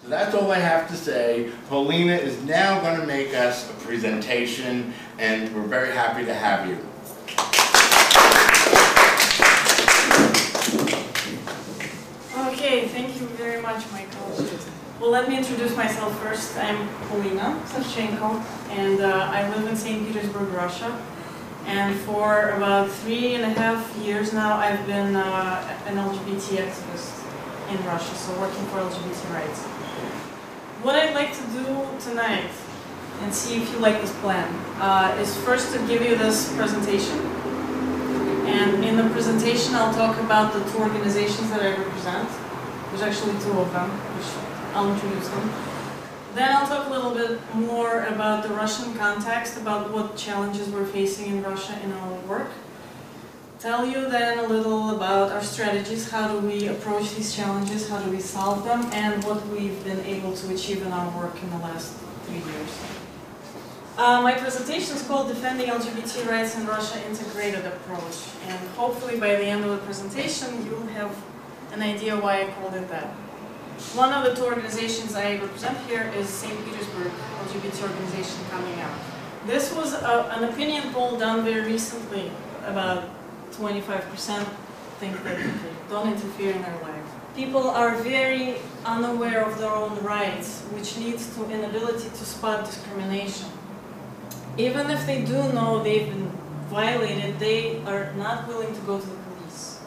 So that's all I have to say. Polina is now going to make us a presentation, and we're very happy to have you. Okay, thank you very much, Michael. Well, let me introduce myself first. I'm Polina Savchenko, and I live in St. Petersburg, Russia. And for about 3.5 years now, I've been an LGBT activist in Russia, so working for LGBT rights. What I'd like to do tonight, and see if you like this plan, is first to give you this presentation. And in the presentation, I'll talk about the two organizations that I represent. There's actually two of them, which I'll introduce them. Then I'll talk a little bit more about the Russian context, about what challenges we're facing in Russia in our work. Tell you then a little about our strategies, how do we approach these challenges, how do we solve them, and what we've been able to achieve in our work in the last 3 years. My presentation is called Defending LGBT Rights in Russia Integrated Approach, and hopefully by the end of the presentation you'll have an idea why I called it that. One of the two organizations I represent here is St. Petersburg LGBT organization Coming Out. This was an opinion poll done very recently. About 25% think that people don't interfere in their life. People are very unaware of their own rights, which leads to inability to spot discrimination. Even if they do know they've been violated, they are not willing to go to the police.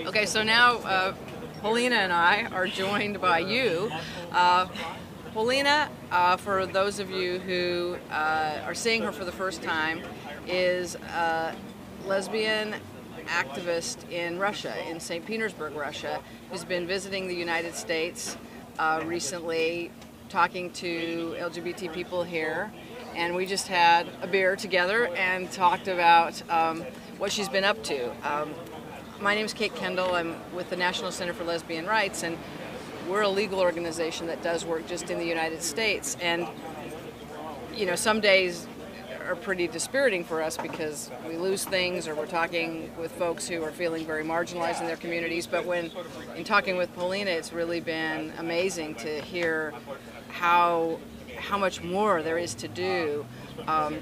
Okay, so now Polina and I are joined by you. Polina, for those of you who are seeing her for the first time, is a lesbian activist in Russia, in St. Petersburg, Russia, who's been visiting the United States recently, talking to LGBT people here. And we just had a beer together and talked about what she's been up to. My name is Kate Kendall. I'm with the National Center for Lesbian Rights, and we're a legal organization that does work just in the United States. And, you know, some days are pretty dispiriting for us because we lose things, or we're talking with folks who are feeling very marginalized in their communities. But in talking with Polina, it's really been amazing to hear how much more there is to do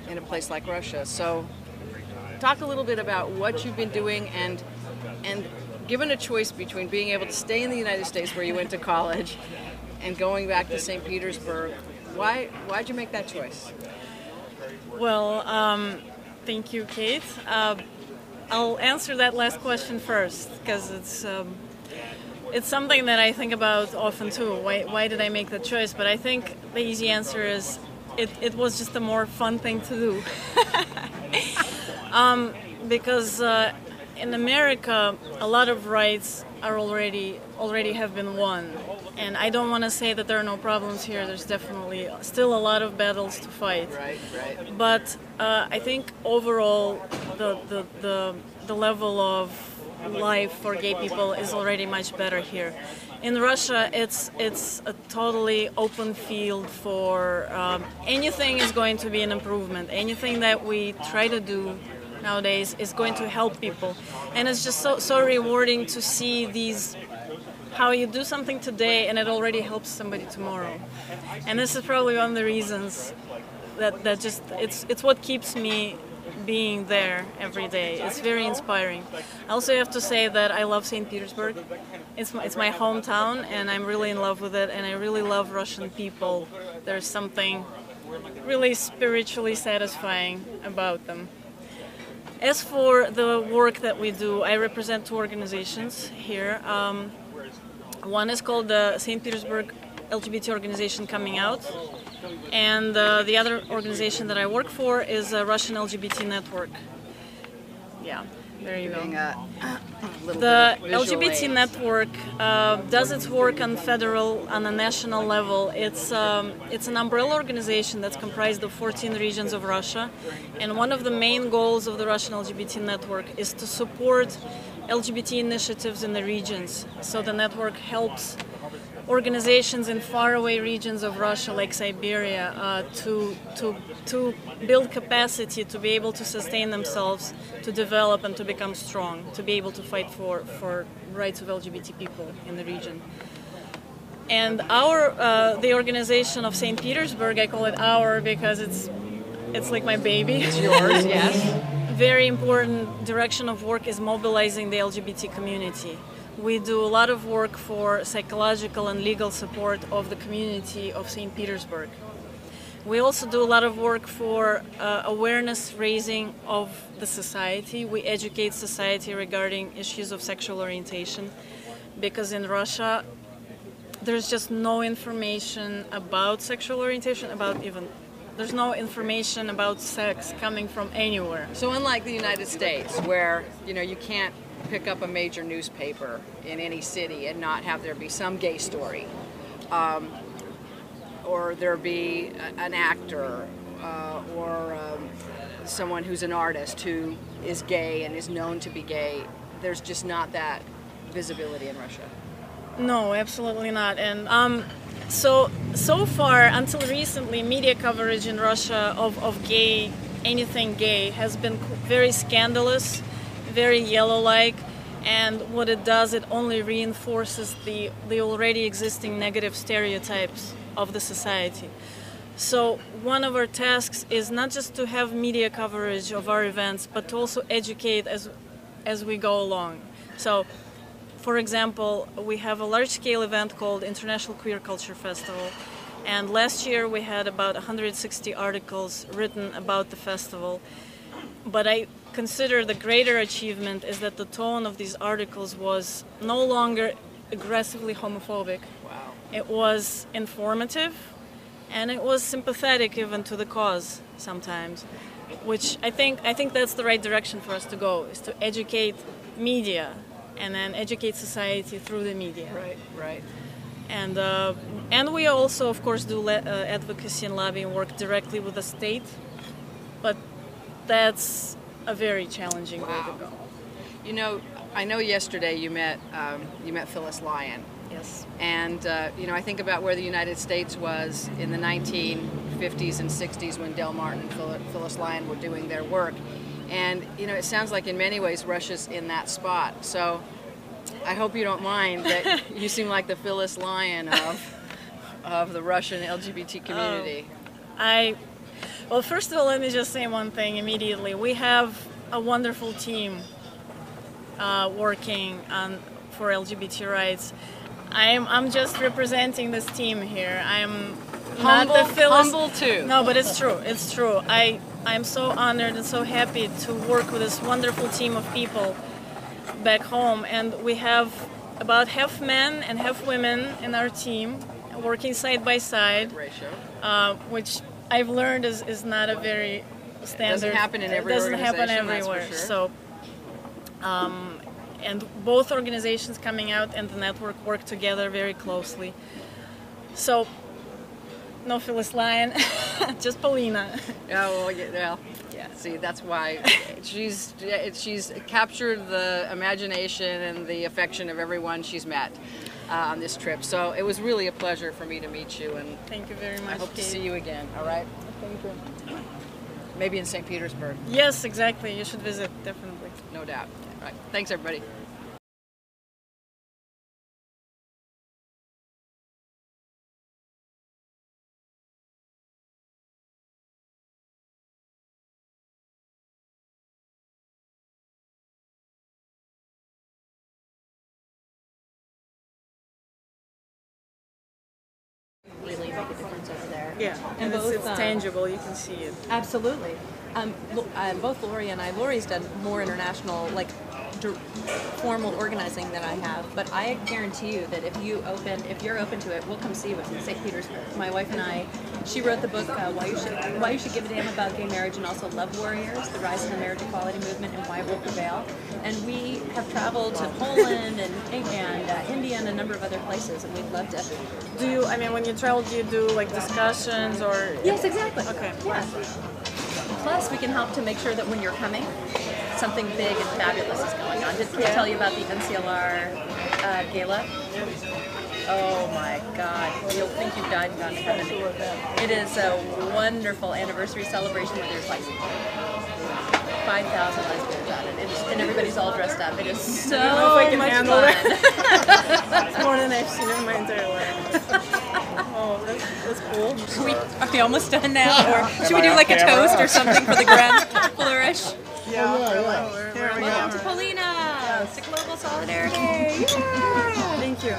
in a place like Russia. So talk a little bit about what you've been doing, and given a choice between being able to stay in the United States where you went to college and going back to St. Petersburg, why'd you make that choice? Well, thank you, Kate. I'll answer that last question first, because it's something that I think about often too. Why did I make that choice? But I think the easy answer is it was just a more fun thing to do. Because in America, a lot of rights are already have been won. And I don't want to say that there are no problems here. There's definitely still a lot of battles to fight. Right. But I think overall the level of life for gay people is already much better here. In Russia, it's a totally open field for anything is going to be an improvement. Anything that we try to do nowadays is going to help people, and it's just so rewarding to see how you do something today and it already helps somebody tomorrow. And this is probably one of the reasons that just it's what keeps me being there every day. It's very inspiring. I also have to say that I love St. Petersburg. It's my hometown, and I'm really in love with it, and I really love Russian people. There's something really spiritually satisfying about them. As for the work that we do, I represent two organizations here. One is called the St. Petersburg LGBT organization Coming Out, and the other organization that I work for is a Russian LGBT network. Yeah. There you doing go. little The bit of visual LGBT aids. network does its work on a national level. It's an umbrella organization that's comprised of 14 regions of Russia, and one of the main goals of the Russian LGBT network is to support LGBT initiatives in the regions. So the network helps organizations in faraway regions of Russia, like Siberia, to build capacity to be able to sustain themselves, to develop and to become strong, to be able to fight for rights of LGBT people in the region. And the organization of St. Petersburg, I call it our because it's like my baby. It's yours, yes. Very important direction of work is mobilizing the LGBT community. We do a lot of work for psychological and legal support of the community of St. Petersburg. We also do a lot of work for awareness raising of the society. We educate society regarding issues of sexual orientation, because in Russia there's just no information about sexual orientation, there's no information about sex coming from anywhere. So unlike the United States, where you can't pick up a major newspaper in any city and not have there be some gay story, or there be an actor or someone who's an artist who is gay and is known to be gay, there's just not that visibility in Russia. No, absolutely not. And so far, until recently, media coverage in Russia of gay, anything gay, has been very scandalous, very yellow-like, and what it does, it only reinforces the already existing negative stereotypes of the society. So one of our tasks is not just to have media coverage of our events, but to also educate as we go along. So, for example, we have a large-scale event called International Queer Culture Festival, and last year we had about 160 articles written about the festival. But I consider the greater achievement is that the tone of these articles was no longer aggressively homophobic. Wow. It was informative, and it was sympathetic even to the cause sometimes, which I think that's the right direction for us to go, is to educate media and then educate society through the media. Right. And we also, of course, do advocacy and lobbying work directly with the state, but that's a very challenging way to go. I know yesterday you met Phyllis Lyon. Yes. And I think about where the United States was in the 1950s and 60s when Del Martin and Phyllis Lyon were doing their work. And it sounds like in many ways Russia's in that spot. So I hope you don't mind that you seem like the Phyllis Lyon of the Russian LGBT community. Well, first of all, let me just say one thing immediately. We have a wonderful team working for LGBT rights. I'm just representing this team here. I'm not the Phyllis. Humble too. No, but it's true. It's true. I'm so honored and so happy to work with this wonderful team of people back home, and we have about half men and half women in our team working side by side. Ratio. Which I've learned is not a very standard. Doesn't happen in every doesn't happen organization, everywhere. that's for sure. So, and both organizations coming out and the network work together very closely. So, no Phyllis Lyon, just Polina. Oh, well, yeah. See, that's why she's captured the imagination and the affection of everyone she's met on this trip. So it was really a pleasure for me to meet you, and thank you very much. I hope Kate. to see you again. All right. Thank you. Maybe in St. Petersburg. Yes, exactly. You should visit, definitely. No doubt. All right. Thanks, everybody. Really make a difference over there. Yeah, and it's tangible. You can see it. Absolutely. Both Lori and I. Lori's done more international, like formal organizing than I have, but I guarantee you that if you're open to it, we'll come see you in St. Petersburg. My wife and I, she wrote the book Why You Should Give a Damn About Gay Marriage, and also Love Warriors: The Rise of the Marriage Equality Movement and Why It Will Prevail. And we have traveled to Poland and India and a number of other places, and we'd love to. Do you, I mean, when you travel, do you do like discussions or? Yes, exactly. Okay. Yeah. Plus, we can help to make sure that when you're coming, something big and fabulous is going on. Did I tell you about the NCLR gala? Oh my God, you'll think you've died and gone to heaven. It is a wonderful anniversary celebration where there's like 5,000 lesbians at it. And everybody's all dressed up. It is so much fun. It's more than I've seen in my entire life. Oh, that's cool. Are we almost done now? Or should we do like a toast or something for the grand flourish? Yeah. Welcome to Polina! To global solidarity! Thank you.